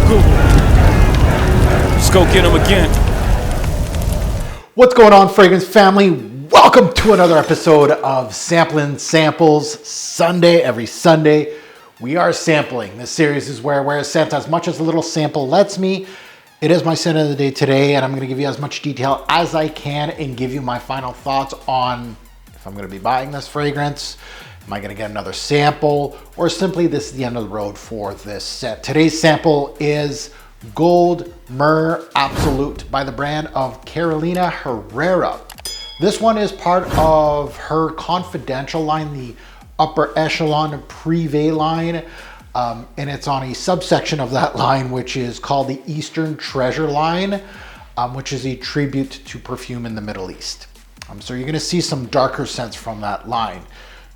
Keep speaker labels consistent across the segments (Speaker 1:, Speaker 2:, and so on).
Speaker 1: Let's go get them again.
Speaker 2: What's going on, fragrance family? Welcome to another episode of Samplin Samples Sunday. Every Sunday, we are sampling. This series is where I scent as much as a little sample lets me. It is my scent of the day today, and I'm going to give you as much detail as I can and give you my final thoughts on if I'm going to be buying this fragrance. Am I going to get another sample, or simply this is the end of the road for this set? Today's sample is Gold Myrrh Absolute by the brand of Carolina Herrera. This one is part of her Confidential line, the upper echelon privé line, and it's on a subsection of that line, which is called the Eastern Treasure line, which is a tribute to perfume in the Middle East. So you're going to see some darker scents from that line.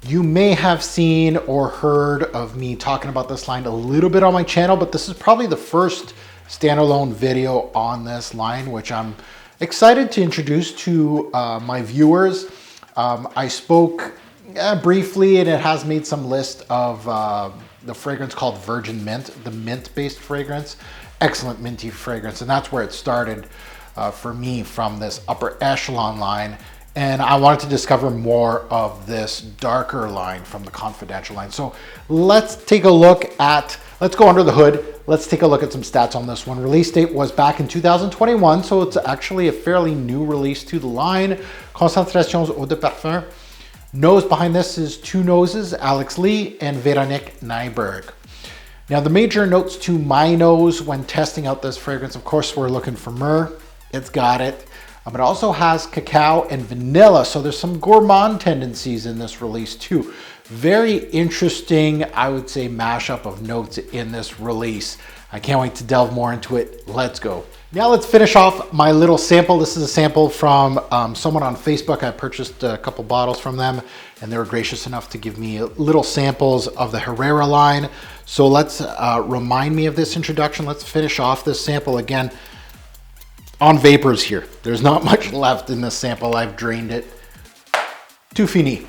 Speaker 2: You may have seen or heard of me talking about this line a little bit on my channel, but this is probably the first standalone video on this line, which I'm excited to introduce to my viewers. I spoke briefly, and it has made some list of the fragrance called Virgin Mint, the mint-based fragrance. Excellent minty fragrance, and that's where it started for me, from this upper echelon line. And I wanted to discover more of this darker line from the Confidential line. So let's take a look at, let's go under the hood. Let's take a look at some stats on this one. Release date was back in 2021, so it's actually a fairly new release to the line. Concentrations eau de parfum. Nose behind this is two noses, Alex Lee and Veronique Nyberg. Now, the major notes to my nose when testing out this fragrance, of course, we're looking for myrrh. It's got it. It also has cacao and vanilla, so there's some gourmand tendencies in this release too. Very interesting, I would say, mashup of notes in this release. I can't wait to delve more into it. Let's go. Now let's finish off my little sample. This is a sample from someone on Facebook. I purchased a couple bottles from them, and they were gracious enough to give me little samples of the Herrera line. So let's remind me of this introduction. Let's finish off this sample again on vapors here. There's not much left in this sample. I've drained it. Tout fini.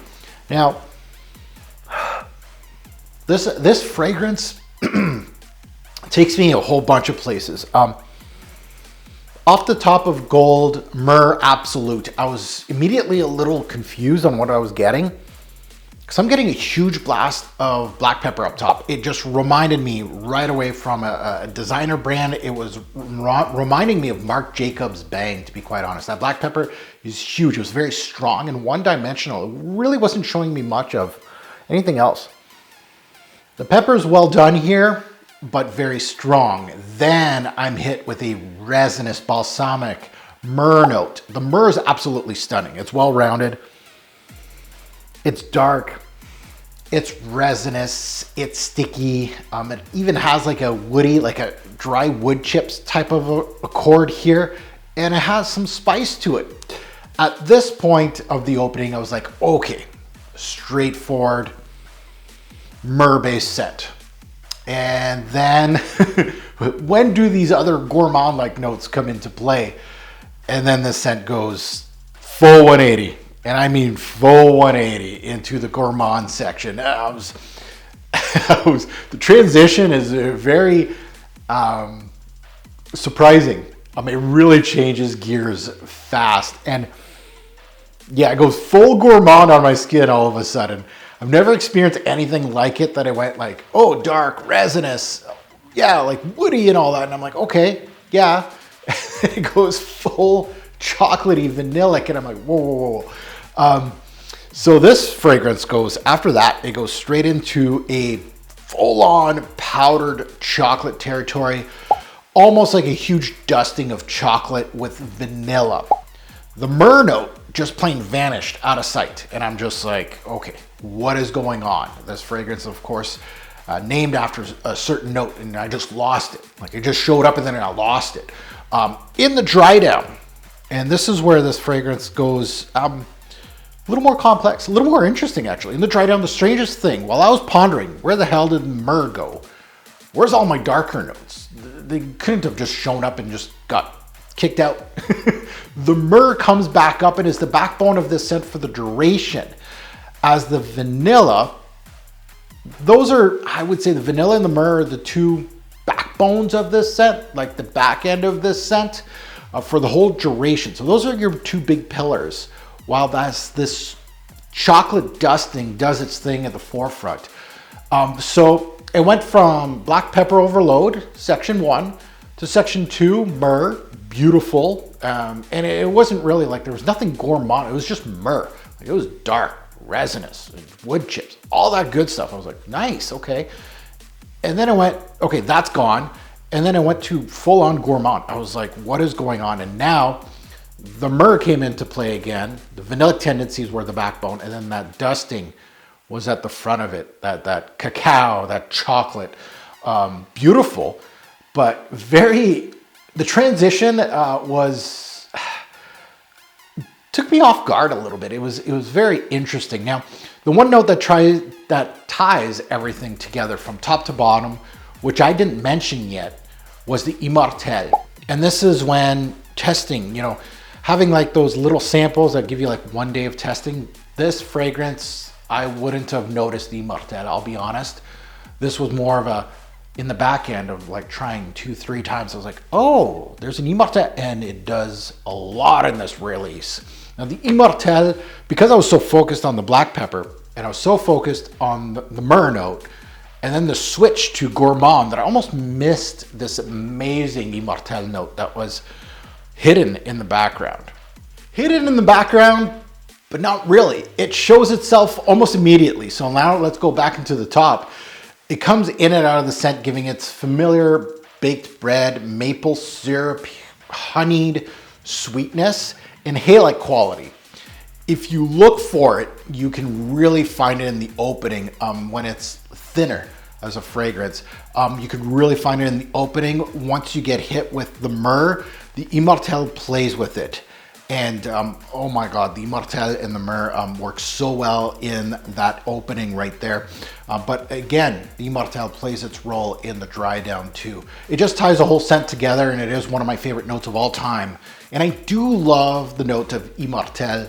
Speaker 2: Now, this fragrance takes me a whole bunch of places. Off the top of Gold Myrrh Absolute, I was immediately a little confused on what I was getting, because I'm getting a huge blast of black pepper up top. It just reminded me right away from a designer brand. It was reminding me of Marc Jacobs Bang, to be quite honest. That black pepper is huge. It was very strong and one-dimensional. It really wasn't showing me much of anything else. The pepper is well done here, but very strong. Then I'm hit with a resinous, balsamic myrrh note. The myrrh is absolutely stunning. It's well-rounded. It's dark, it's resinous, it's sticky. It even has like a woody, like a dry wood chips type of a chord here, and it has some spice to it. At this point of the opening, I was like, okay, straightforward myrrh-based scent. And then when do these other gourmand-like notes come into play? And then the scent goes full 180. And I mean full 180 into the gourmand section. The transition is very surprising. It really changes gears fast. And yeah, it goes full gourmand on my skin all of a sudden. I've never experienced anything like it, that I went like, oh, dark, resinous, yeah, like woody and all that. And I'm like, okay, yeah. It goes full chocolatey, vanillic, and I'm like, whoa, whoa, whoa. So this fragrance goes, after that, it goes straight into a full-on powdered chocolate territory, almost like a huge dusting of chocolate with vanilla. The myrrh note just plain vanished out of sight, and I'm just like, okay, what is going on? This fragrance, of course, named after a certain note, and I just lost it. Like, it just showed up and then I lost it. In the dry down, and this is where this fragrance goes a little more complex, a little more interesting actually. In the dry down, the strangest thing, while I was pondering, where the hell did myrrh go? Where's all my darker notes? They couldn't have just shown up and just got kicked out. The myrrh comes back up and is the backbone of this scent for the duration. As the vanilla, those are, I would say the vanilla and the myrrh are the two backbones of this scent, like the back end of this scent, for the whole duration. So those are your two big pillars, while this chocolate dusting does its thing at the forefront. So it went from black pepper overload, section 1, to section 2, myrrh, beautiful. And it wasn't really like, there was nothing gourmand, it was just myrrh. Like, it was dark, resinous, wood chips, all that good stuff. I was like, nice, okay. And then I went, okay, that's gone. And then I went to full on gourmand. I was like, what is going on? And now the myrrh came into play again. The vanillic tendencies were the backbone, and then that dusting was at the front of it. That cacao, that chocolate, beautiful, but the transition took me off guard a little bit. It was very interesting. Now, the one note that ties everything together from top to bottom, which I didn't mention yet, was the Immortelle. And this is when testing, having like those little samples that give you like 1 day of testing. This fragrance, I wouldn't have noticed the Immortelle, I'll be honest. This was more of in the back end of like trying 2-3 times. I was like, oh, there's an Immortelle, and it does a lot in this release. Now the Immortelle, because I was so focused on the black pepper, and I was so focused on the myrrh note, and then the switch to gourmand, that I almost missed this amazing Immortelle note that was hidden in the background. Hidden in the background, but not really. It shows itself almost immediately. So now let's go back into the top. It comes in and out of the scent, giving its familiar baked bread, maple syrup, honeyed sweetness, and halite quality. If you look for it, you can really find it in the opening when it's thinner as a fragrance. You can really find it in the opening. Once you get hit with the myrrh, the Immortelle plays with it. And oh my God, the Immortelle and the myrrh work so well in that opening right there. But again, the Immortelle plays its role in the dry down too. It just ties the whole scent together, and it is one of my favorite notes of all time. And I do love the note of Immortelle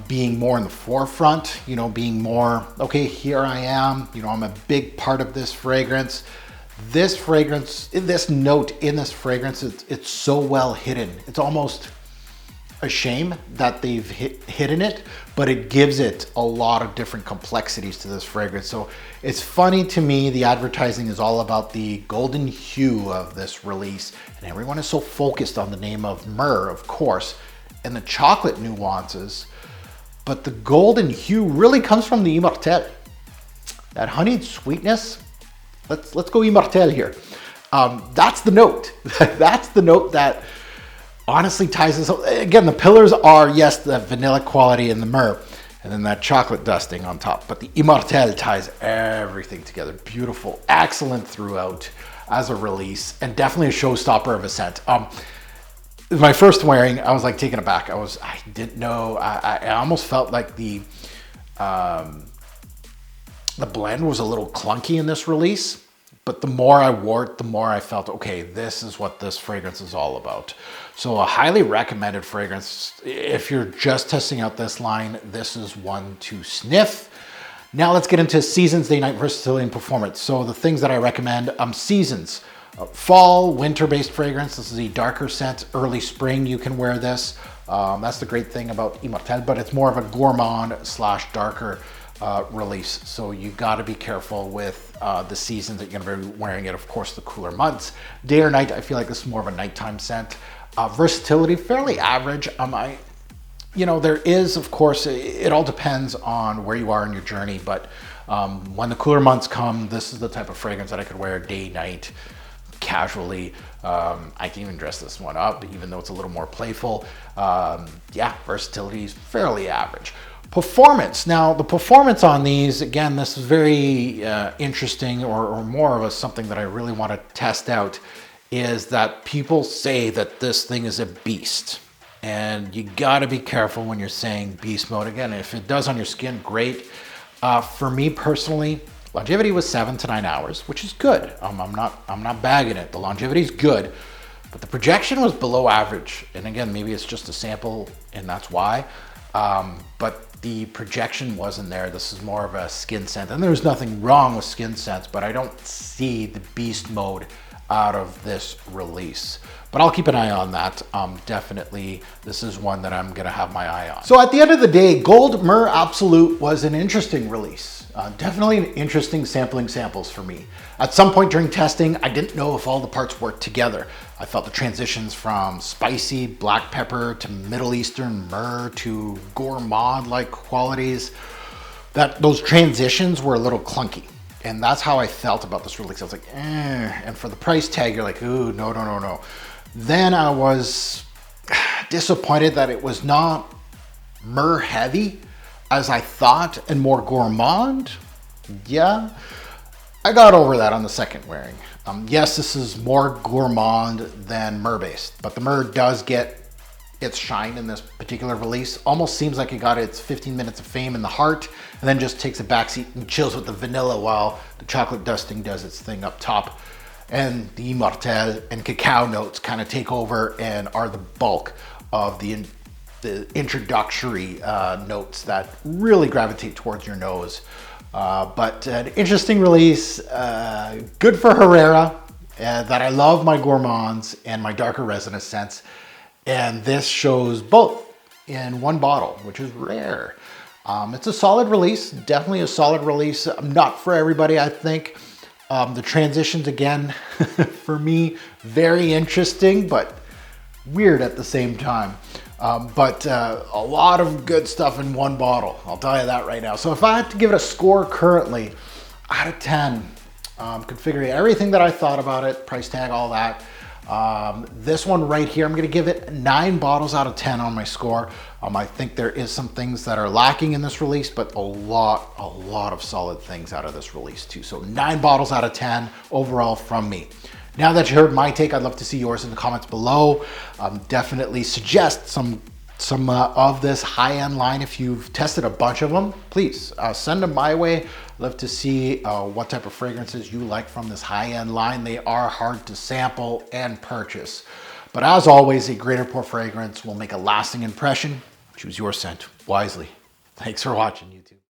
Speaker 2: being more in the forefront, being more, okay, here I am, I'm a big part of this fragrance. This fragrance, this note in this fragrance, it's so well hidden. It's almost a shame that they've hidden it, but it gives it a lot of different complexities to this fragrance. So it's funny to me, the advertising is all about the golden hue of this release, and everyone is so focused on the name of myrrh, of course, and the chocolate nuances, but the golden hue really comes from the Immortelle. That honeyed sweetness, let's go Immortelle here. That's the note. That's the note that honestly ties this. Again, the pillars are, yes, the vanilla quality and the myrrh, and then that chocolate dusting on top. But the Immortelle ties everything together. Beautiful, excellent throughout as a release, and definitely a showstopper of a scent. My first wearing, I was like taken aback. I didn't know. I almost felt like the blend was a little clunky in this release. But the more I wore it, the more I felt, okay, this is what this fragrance is all about. So a highly recommended fragrance. If you're just testing out this line, this is one to sniff. Now let's get into seasons, day, night, versatility, and performance. So the things that I recommend, seasons. Fall, winter-based fragrance. This is a darker scent. Early spring, you can wear this. That's the great thing about Immortelle, but it's more of a gourmand / darker release. So you got to be careful with the seasons that you're going to be wearing it. Of course, the cooler months. Day or night, I feel like this is more of a nighttime scent. Versatility, fairly average. There is, of course, it all depends on where you are in your journey, but when the cooler months come, this is the type of fragrance that I could wear day, night, casually. I can even dress this one up, even though it's a little more playful. Versatility is fairly average. Performance. Now, the performance on these, again, this is very interesting, or more of something that I really want to test out, is that people say that this thing is a beast. And you got to be careful when you're saying beast mode. Again, if it does on your skin, great. For me personally, longevity was 7 to 9 hours, which is good. I'm not bagging it. The longevity is good, but the projection was below average. And again, maybe it's just a sample, and that's why. But the projection wasn't there. This is more of a skin scent, and there's nothing wrong with skin scents, but I don't see the beast mode out of this release. But I'll keep an eye on that. Definitely, this is one that I'm gonna have my eye on. So at the end of the day, Gold Myrrh Absolute was an interesting release. Definitely an interesting samples for me. At some point during testing, I didn't know if all the parts worked together. I felt the transitions from spicy black pepper to Middle Eastern myrrh to gourmand-like qualities, that those transitions were a little clunky. And that's how I felt about this release. I was like, eh. And for the price tag, you're like, ooh, no. Then I was disappointed that it was not myrrh heavy as I thought and more gourmand. Yeah, I got over that on the second wearing. Yes, this is more gourmand than myrrh based, but the myrrh does get its shine in this particular release. Almost seems like it got its 15 minutes of fame in the heart and then just takes a backseat and chills with the vanilla while the chocolate dusting does its thing up top. And the Immortelle and cacao notes kind of take over and are the bulk of the introductory notes that really gravitate towards your nose. But an interesting release, good for Herrera, that I love my gourmands and my darker resinous scents. And this shows both in one bottle, which is rare. It's a solid release, definitely a solid release. Not for everybody, I think. The transitions, again, for me, very interesting, but weird at the same time. But a lot of good stuff in one bottle, I'll tell you that right now. So if I had to give it a score currently, out of 10, configuring everything that I thought about it, price tag, all that, this one right here, I'm going to give it 9 bottles out of 10 on my score. I think there is some things that are lacking in this release, but a lot of solid things out of this release too. So 9 bottles out of 10 overall from me. Now that you heard my take, I'd love to see yours in the comments below. Definitely suggest some of this high-end line. If you've tested a bunch of them, please send them my way. I'd love to see what type of fragrances you like from this high-end line. They are hard to sample and purchase. But as always, a greater pour fragrance will make a lasting impression. Choose your scent wisely. Thanks for watching, YouTube.